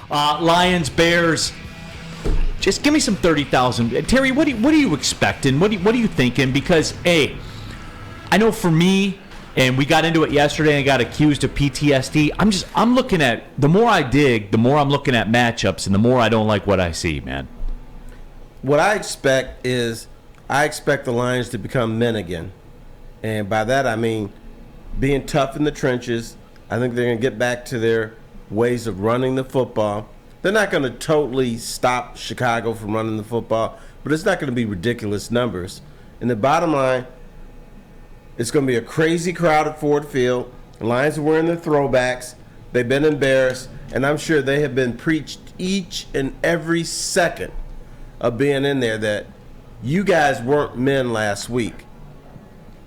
Lions, Bears. Just give me some 30,000. Terry, what are you expecting? What are you thinking? Because, A, I know for me, and we got into it yesterday and got accused of PTSD. I'm looking at, the more I dig, the more I'm looking at matchups, and the more I don't like what I see, man. What I expect is, I expect the Lions to become men again. And by that I mean being tough in the trenches. I think they're going to get back to their ways of running the football. They're not going to totally stop Chicago from running the football, but it's not going to be ridiculous numbers. And the bottom line, it's going to be a crazy crowd at Ford Field. The Lions are wearing their throwbacks. They've been embarrassed, and I'm sure they have been preached each and every second of being in there that you guys weren't men last week.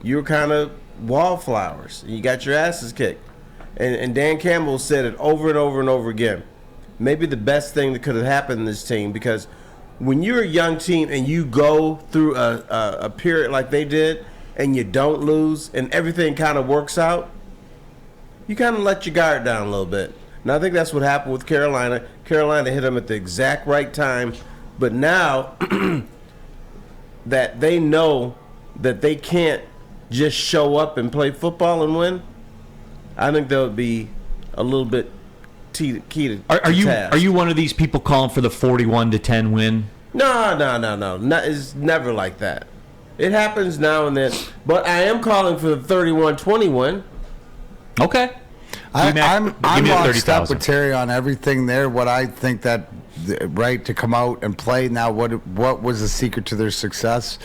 You were kind of wallflowers. You got your asses kicked. And Dan Campbell said it over and over and over again. Maybe the best thing that could have happened in this team, because when you're a young team and you go through a period like they did and you don't lose and everything kind of works out, you kind of let your guard down a little bit. And I think that's what happened with Carolina. Carolina hit them at the exact right time. But now that they know that they can't just show up and play football and win, I think they'll be a little bit key to task. Are you one of these people calling for the 41-10 win? No. It's never like that. It happens now and then, but I am calling for the 31-20 win. Okay. I'm locked up with Terry on everything there. What I think that right to come out and play now. What was the secret to their success?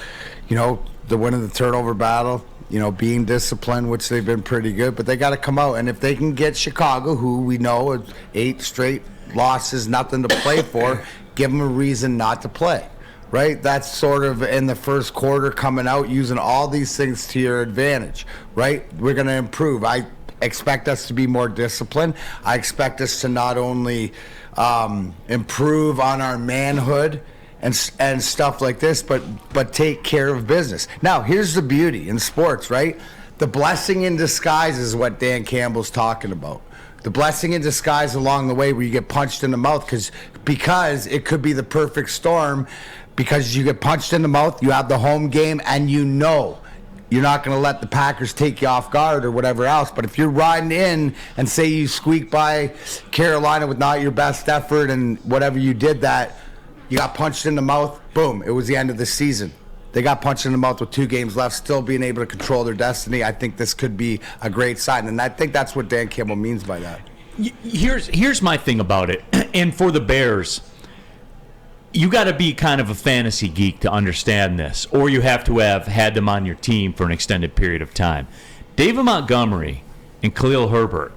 The win of the turnover battle. Being disciplined, which they've been pretty good, but they got to come out. And if they can get Chicago, who we know is 8 straight losses, nothing to play for, give them a reason not to play, right? That's sort of in the first quarter coming out, using all these things to your advantage, right? We're going to improve. I expect us to be more disciplined. I expect us to not only improve on our manhood and stuff like this, but take care of business. Now, here's the beauty in sports, right? The blessing in disguise is what Dan Campbell's talking about. The blessing in disguise along the way where you get punched in the mouth because it could be the perfect storm, because you get punched in the mouth, you have the home game, and you're not going to let the Packers take you off guard or whatever else. But if you're riding in and say you squeak by Carolina with not your best effort and whatever you did that, you got punched in the mouth, boom, it was the end of the season. They got punched in the mouth with 2 games left, still being able to control their destiny. I think this could be a great sign, and I think that's what Dan Campbell means by that. Here's my thing about it, and for the Bears, you got to be kind of a fantasy geek to understand this, or you have to have had them on your team for an extended period of time. David Montgomery and Khalil Herbert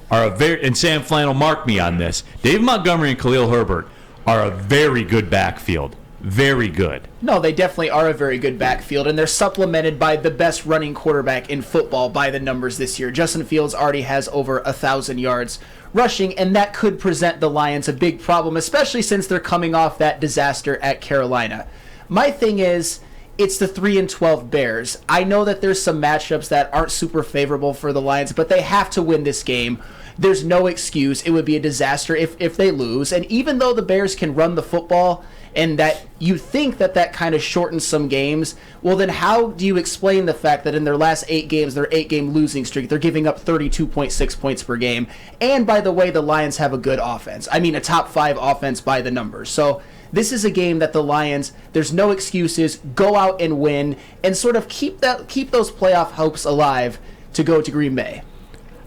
are and Sam Flannel, mark me on this, David Montgomery and Khalil Herbert are a very good backfield. Very good. No, they definitely are a very good backfield, and they're supplemented by the best running quarterback in football by the numbers this year. Justin Fields already has over 1,000 yards rushing, and that could present the Lions a big problem, especially since they're coming off that disaster at Carolina. My thing is, it's the 3-12 Bears. I know that there's some matchups that aren't super favorable for the Lions, but they have to win this game. There's no excuse. It would be a disaster if they lose. And even though the Bears can run the football, and that you think that kind of shortens some games, well, then how do you explain the fact that in their last 8 games, their 8-game losing streak, they're giving up 32.6 points per game? And by the way, the Lions have a good offense. I mean, a top 5 offense by the numbers. So this is a game that the Lions, there's no excuses, go out and win, and sort of keep those playoff hopes alive to go to Green Bay.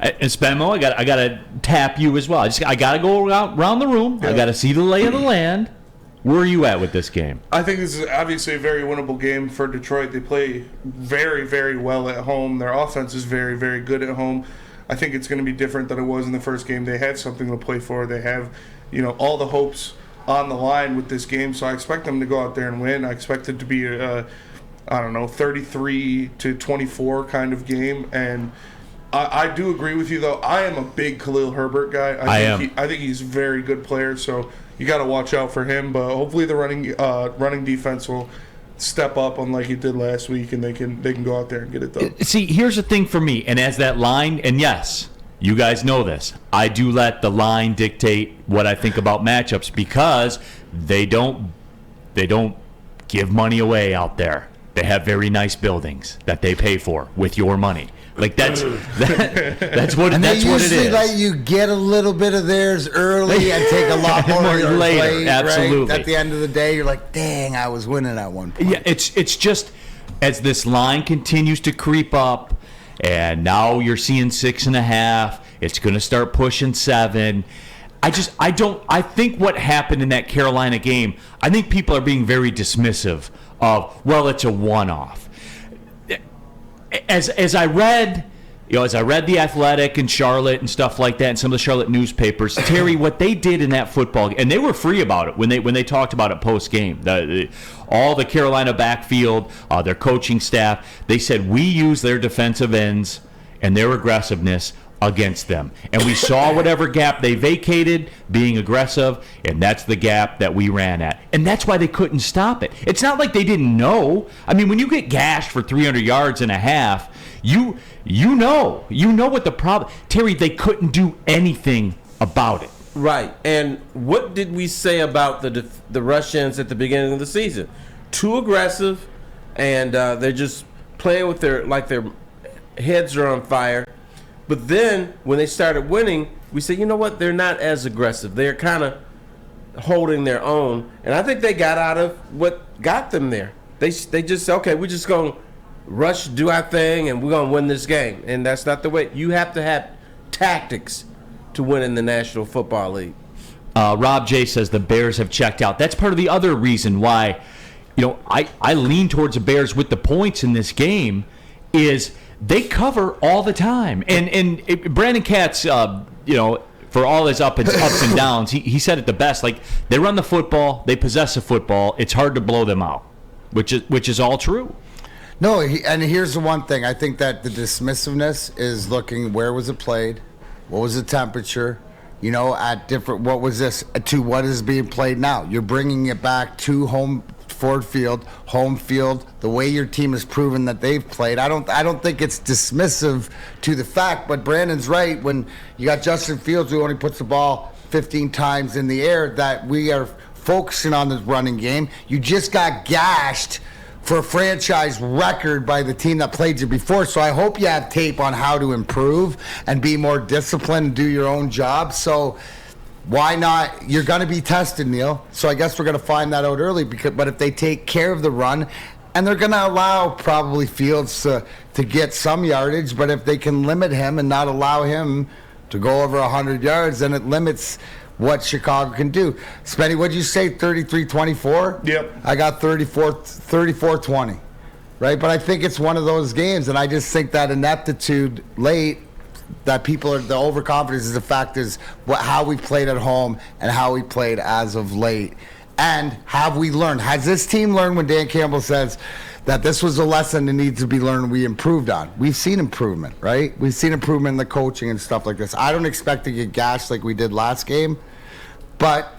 And Spenmo, I got to tap you as well. I got to go around the room. Yeah. I got to see the lay of the land. Where are you at with this game? I think this is obviously a very winnable game for Detroit. They play very, very well at home. Their offense is very, very good at home. I think it's going to be different than it was in the first game. They have something to play for. They have, all the hopes on the line with this game. So I expect them to go out there and win. I expect it to be a 33-24 kind of game. And I do agree with you, though. I am a big Khalil Herbert guy. I think he's a very good player, so you got to watch out for him. But hopefully the running defense will step up unlike it did last week, and they can go out there and get it done. See, here's the thing for me, and as that line, and yes, you guys know this. I do let the line dictate what I think about matchups because they don't give money away out there. They have very nice buildings that they pay for with your money. Like that's what and that's what it usually is. Let you get a little bit of theirs early and take a lot more later. Plate, Absolutely. Right? At the end of the day, you're like, dang, I was winning at one point. Yeah, it's just as this line continues to creep up, and now you're seeing 6.5. It's going to start pushing 7. I think what happened in that Carolina game, I think people are being very dismissive of, well, it's a one-off. As I read The Athletic and Charlotte and stuff like that, and some of the Charlotte newspapers, Terry, what they did in that football game, and they were free about it when they talked about it post game. All the Carolina backfield, their coaching staff, they said we use their defensive ends and their aggressiveness against them, and we saw whatever gap they vacated being aggressive, and that's the gap that we ran at, and that's why they couldn't stop it. It's not like they didn't know. I mean, when you get gashed for 300 yards and a half, you know what the problem. Terry, they couldn't do anything about it. Right. And what did we say about the Russians at the beginning of the season? Too aggressive, and they're just playing with their heads are on fire. But then when they started winning, we said, you know what? They're not as aggressive. They're kind of holding their own. And I think they got out of what got them there. They just said, okay, we're just going to rush, do our thing, and we're going to win this game. And that's not the way. You have to have tactics to win in the National Football League. Rob J says the Bears have checked out. That's part of the other reason why, I lean towards the Bears with the points in this game is they cover all the time. And Brandon Katz, for all his ups and downs, he said it the best. Like, they run the football, they possess the football. It's hard to blow them out, which is all true. No, and here's the one thing. I think that the dismissiveness is looking, where was it played? What was the temperature? At different, what was this to what is being played now? You're bringing it back to Ford Field, home field, the way your team has proven that they've played. I don't think it's dismissive to the fact, but Brandon's right. When you got Justin Fields, who only puts the ball 15 times in the air, that we are focusing on this running game. You just got gashed for a franchise record by the team that played you before. So I hope you have tape on how to improve and be more disciplined and do your own job. So why not? You're going to be tested, Neil. So I guess we're going to find that out early. But if they take care of the run, and they're going to allow probably Fields to get some yardage, but if they can limit him and not allow him to go over 100 yards, then it limits what Chicago can do. Spenny, what'd you say, 33-24? Yep. I got 34-20, right? But I think it's one of those games, and I just think that ineptitude late, that people are, the overconfidence is the fact is how we played at home and how we played as of late. And have we learned? Has this team learned when Dan Campbell says that this was a lesson that needs to be learned, we improved on? We've seen improvement, right? We've seen improvement in the coaching and stuff like this. I don't expect to get gashed like we did last game, but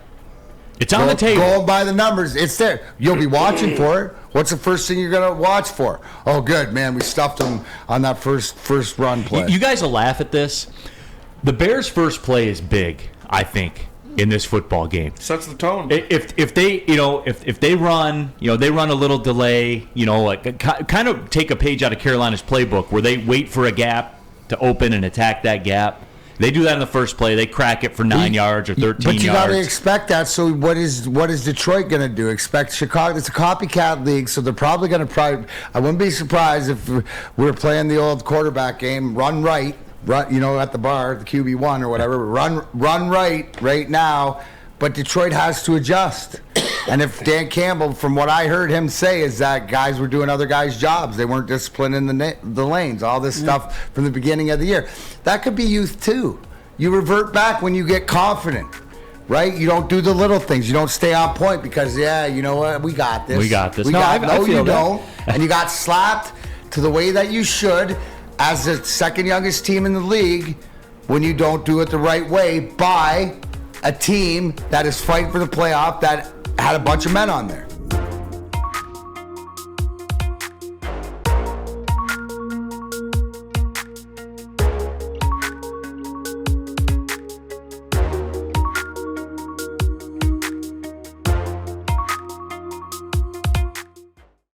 it's on the table. Go by the numbers. It's there. You'll be watching for it. What's the first thing you're going to watch for? Oh, good, man. We stuffed them on that first run play. You guys will laugh at this. The Bears' first play is big, I think, in this football game. Sets the tone. If they run, they run a little delay, like kind of take a page out of Carolina's playbook where they wait for a gap to open and attack that gap. They do that in the first play. They crack it for 9 yards or 13 yards. But you got to expect that. So what is Detroit going to do? Expect Chicago? It's a copycat league, so they're probably going to. I wouldn't be surprised if we were playing the old quarterback game, run right, at the bar, the QB1 or whatever, run right now. But Detroit has to adjust. And if Dan Campbell, from what I heard him say, is that guys were doing other guys' jobs. They weren't disciplined in the lanes, all this stuff from the beginning of the year. That could be youth too. You revert back when you get confident, right? You don't do the little things. You don't stay on point because, you know what, we got this. I feel you that. don't. And you got slapped to the way that you should as the second youngest team in the league when you don't do it the right way by a team that is fighting for the playoff that had a bunch of men on there.